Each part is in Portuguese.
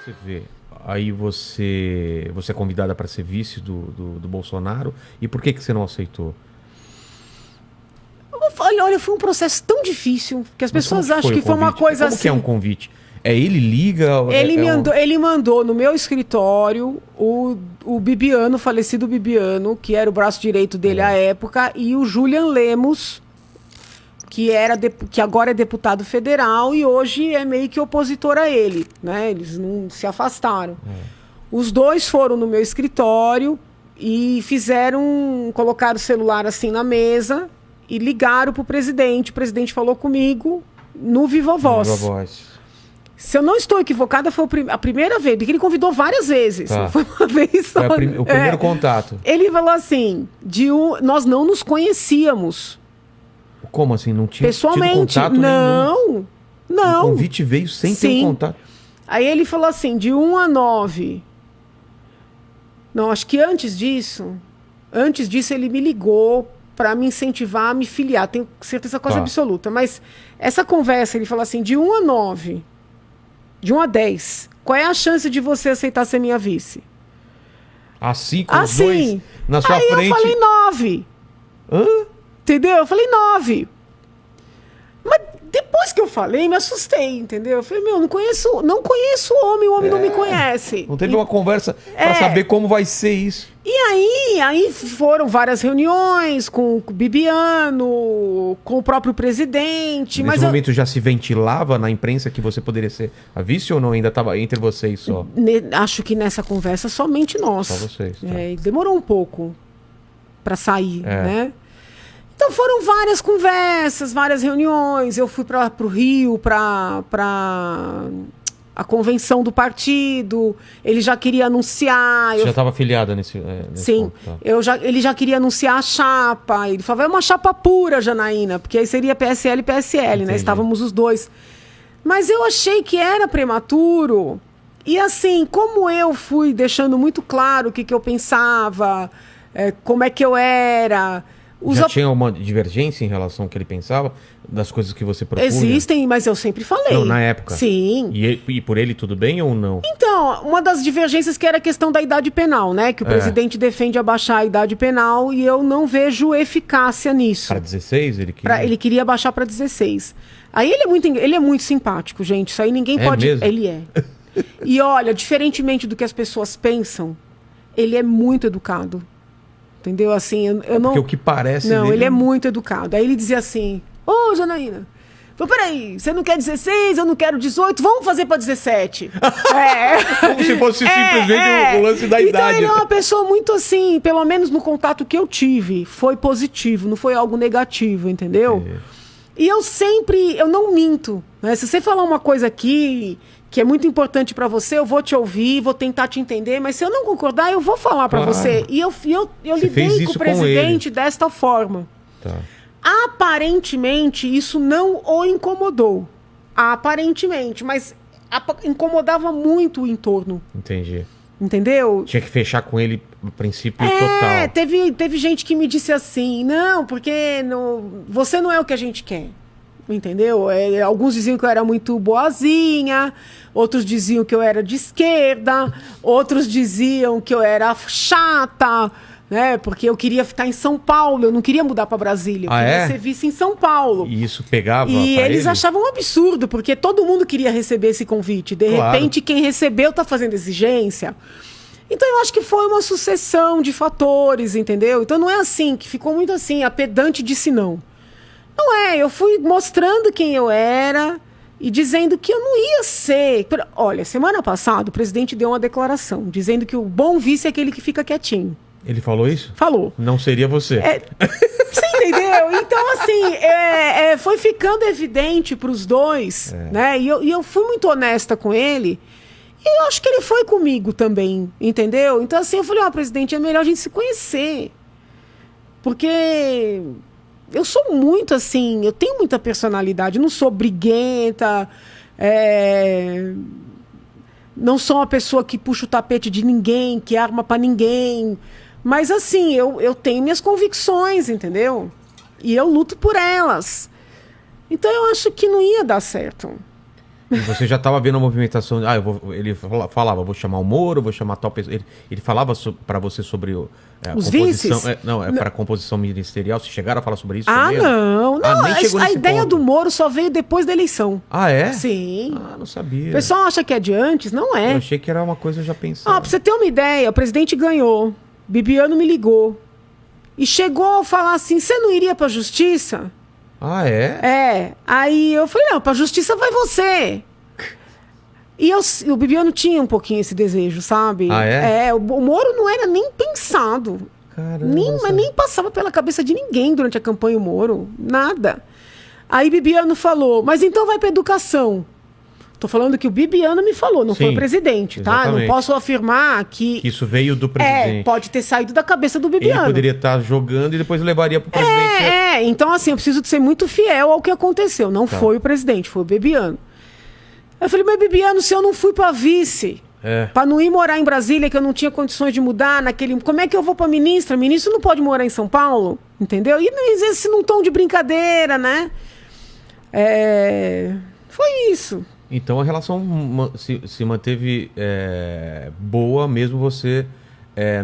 Você vê, aí você é convidada para ser vice do Bolsonaro, e por que você não aceitou? Olha, foi um processo tão difícil que as pessoas acham que foi uma coisa Como assim. que é um convite? Ele liga? Ele mandou no meu escritório o Bibiano, o falecido Bibiano, que era o braço direito dele à época, e o Julian Lemos, que agora é deputado federal e hoje é meio que opositor a ele, né? Eles não se afastaram. Os dois foram no meu escritório e colocaram o celular assim na mesa e ligaram pro presidente. O presidente falou comigo no Viva Voz. Viva Voz. Se eu não estou equivocada, foi a primeira vez, porque ele convidou várias vezes. Tá. Não foi uma vez só. Foi o primeiro contato. Ele falou assim, nós não nos conhecíamos. Como assim? Não tinha pessoalmente, tido contato nenhum? Não. O convite veio sem ter um contato. Aí ele falou assim, de 1 a 9. Não, acho que antes disso ele me ligou para me incentivar a me filiar. Tenho certeza quase absoluta. Mas essa conversa, ele falou assim, de 1 a 9, de 1 a 10, qual é a chance de você aceitar ser minha vice? Assim, com os dois na sua frente? Aí eu falei 9. Hã? Entendeu? Eu falei 9. Mas depois que eu falei, me assustei, entendeu? Eu falei, não conheço o homem não me conhece. Não teve uma conversa para saber como vai ser isso. E aí foram várias reuniões com o Bibiano, com o próprio presidente. Nesse momento já se ventilava na imprensa que você poderia ser a vice ou não? Ainda estava entre vocês só? Acho que nessa conversa somente nós. Só vocês. Tá. Demorou um pouco para sair, né? Então foram várias conversas, várias reuniões. Eu fui para o Rio para a convenção do partido. Ele já queria anunciar. Você já estava afiliada nesse Sim. ponto, tá. Ele já queria anunciar a chapa. Ele falava, é uma chapa pura, Janaína, porque aí seria PSL e PSL, Entendi. né? Estávamos os dois. Mas eu achei que era prematuro. E assim, como eu fui deixando muito claro o que eu pensava, como é que eu era... Já tinha uma divergência em relação ao que ele pensava, das coisas que você propunha? Existem, mas eu sempre falei. Não, na época? Sim. E por ele tudo bem ou não? Então, uma das divergências que era a questão da idade penal, né? Que o presidente defende abaixar a idade penal e eu não vejo eficácia nisso. Para 16? Ele queria abaixar para 16. Aí ele é muito simpático, gente. Isso aí ninguém pode... Mesmo? Ele é. E olha, diferentemente do que as pessoas pensam, ele é muito educado. Entendeu? Assim, eu não... Porque o que parece... Não, ele é muito educado. Aí ele dizia assim, ô, Janaína, peraí, você não quer 16, eu não quero 18, vamos fazer pra 17. Como se fosse simplesmente o lance da idade. Então ele é uma pessoa muito assim, pelo menos no contato que eu tive, foi positivo, não foi algo negativo, entendeu? E eu não minto, né? Se você falar uma coisa aqui que é muito importante para você, eu vou te ouvir, vou tentar te entender, mas se eu não concordar, eu vou falar para você. E eu lidei com o presidente desta forma. Tá. Aparentemente, isso não o incomodou. Aparentemente, mas incomodava muito o entorno. Entendi. Entendeu? Tinha que fechar com ele no princípio total. Teve gente que me disse assim, não, porque você não é o que a gente quer. Entendeu? Alguns diziam que eu era muito boazinha, outros diziam que eu era de esquerda, outros diziam que eu era chata, né? Porque eu queria ficar em São Paulo, eu não queria mudar para Brasília, eu queria ser vice em São Paulo. E isso pegava E eles achavam um absurdo, porque todo mundo queria receber esse convite. De repente, quem recebeu tá fazendo exigência. Então eu acho que foi uma sucessão de fatores, entendeu? Então não é assim, que ficou muito assim, a pedante disse não. Não eu fui mostrando quem eu era e dizendo que eu não ia ser... Olha, semana passada o presidente deu uma declaração dizendo que o bom vice é aquele que fica quietinho. Ele falou isso? Falou. Não seria você. Você entendeu? Então, assim, foi ficando evidente para os dois, né? E eu fui muito honesta com ele. E eu acho que ele foi comigo também, entendeu? Então, assim, eu falei, presidente, é melhor a gente se conhecer. Porque... eu sou muito assim, eu tenho muita personalidade, não sou briguenta, não sou uma pessoa que puxa o tapete de ninguém, que arma pra ninguém, mas assim, eu tenho minhas convicções, entendeu? E eu luto por elas. Então eu acho que não ia dar certo. E você já estava vendo a movimentação. Ele falava, vou chamar o Moro, vou chamar tal pessoa. Ele falava para você sobre a Os composição. vices? Para a composição ministerial. Se chegaram a falar sobre isso? Ah, mesmo? não. Não, nem chegou a nesse ideia ponto. do Moro só veio depois da eleição. Ah, é? Sim. Ah, não sabia. O pessoal acha que é de antes, não é. Eu achei que era uma coisa já pensada. Pra você ter uma ideia, o presidente ganhou, Bibiano me ligou e chegou a falar assim, você não iria pra justiça? Ah, é? É. Aí eu falei, não, pra justiça vai você. E o Bibiano tinha um pouquinho esse desejo, sabe? Ah, é? O Moro não era nem pensado. Caramba. Mas nem passava pela cabeça de ninguém durante a campanha o Moro. Nada. Aí Bibiano falou, mas então vai pra educação. Tô falando que o Bibiano me falou, não foi o presidente, tá? Exatamente. Não posso afirmar que... Isso veio do presidente. pode ter saído da cabeça do Ele Bibiano. poderia estar jogando e depois levaria pro presidente. Então assim, eu preciso de ser muito fiel ao que aconteceu. Não foi o presidente, foi o Bibiano. Eu falei, mas Bibiano, se eu não fui pra vice, pra não ir morar em Brasília, que eu não tinha condições de mudar naquele... Como é que eu vou pra ministra? Ministro não pode morar em São Paulo, entendeu? E às vezes num tom de brincadeira, né? Foi isso. Então a relação se manteve boa, mesmo você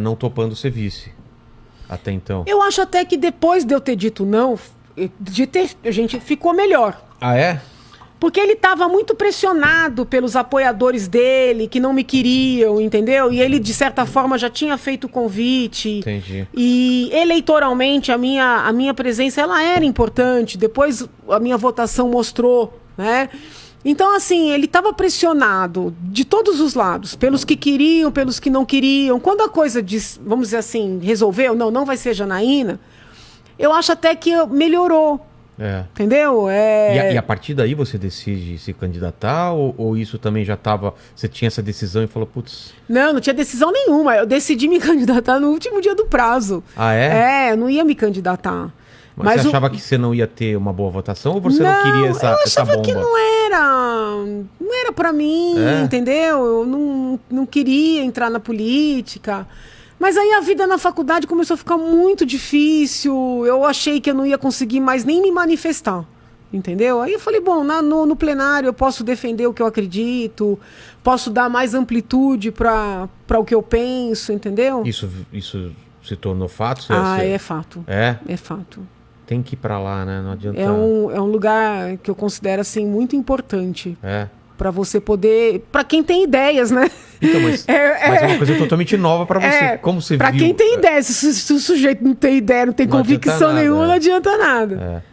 não topando ser vice. Até então. Eu acho até que depois de eu ter dito não, a gente ficou melhor. Ah, é? Porque ele estava muito pressionado pelos apoiadores dele, que não me queriam, entendeu? E ele, de certa forma, já tinha feito o convite. Entendi. E eleitoralmente, a minha presença ela era importante. Depois a minha votação mostrou, né? Então, assim, ele estava pressionado de todos os lados, pelos que queriam, pelos que não queriam. Quando a coisa, vamos dizer assim, resolveu, não vai ser Janaína, eu acho até que melhorou. Entendeu? E a partir daí você decide se candidatar ou isso também já estava... Você tinha essa decisão e falou, putz... Não tinha decisão nenhuma. Eu decidi me candidatar no último dia do prazo. Ah, é? Eu não ia me candidatar. Mas você achava que você não ia ter uma boa votação ou você não queria essa bomba? Eu achava que não era pra mim, entendeu? Eu não queria entrar na política. Mas aí a vida na faculdade começou a ficar muito difícil. Eu achei que eu não ia conseguir mais nem me manifestar, entendeu? Aí eu falei, bom, no plenário eu posso defender o que eu acredito, posso dar mais amplitude para o que eu penso, entendeu? Isso se tornou fato? É fato. É? É fato. Tem que ir pra lá, né? Não adianta... É um lugar que eu considero, assim, muito importante. Pra você poder... Pra quem tem ideias, né? Então, mas é uma coisa totalmente nova pra você. Como você pra viu? Quem tem ideias. Se o sujeito não tem ideia, não tem convicção nenhuma, não adianta nada.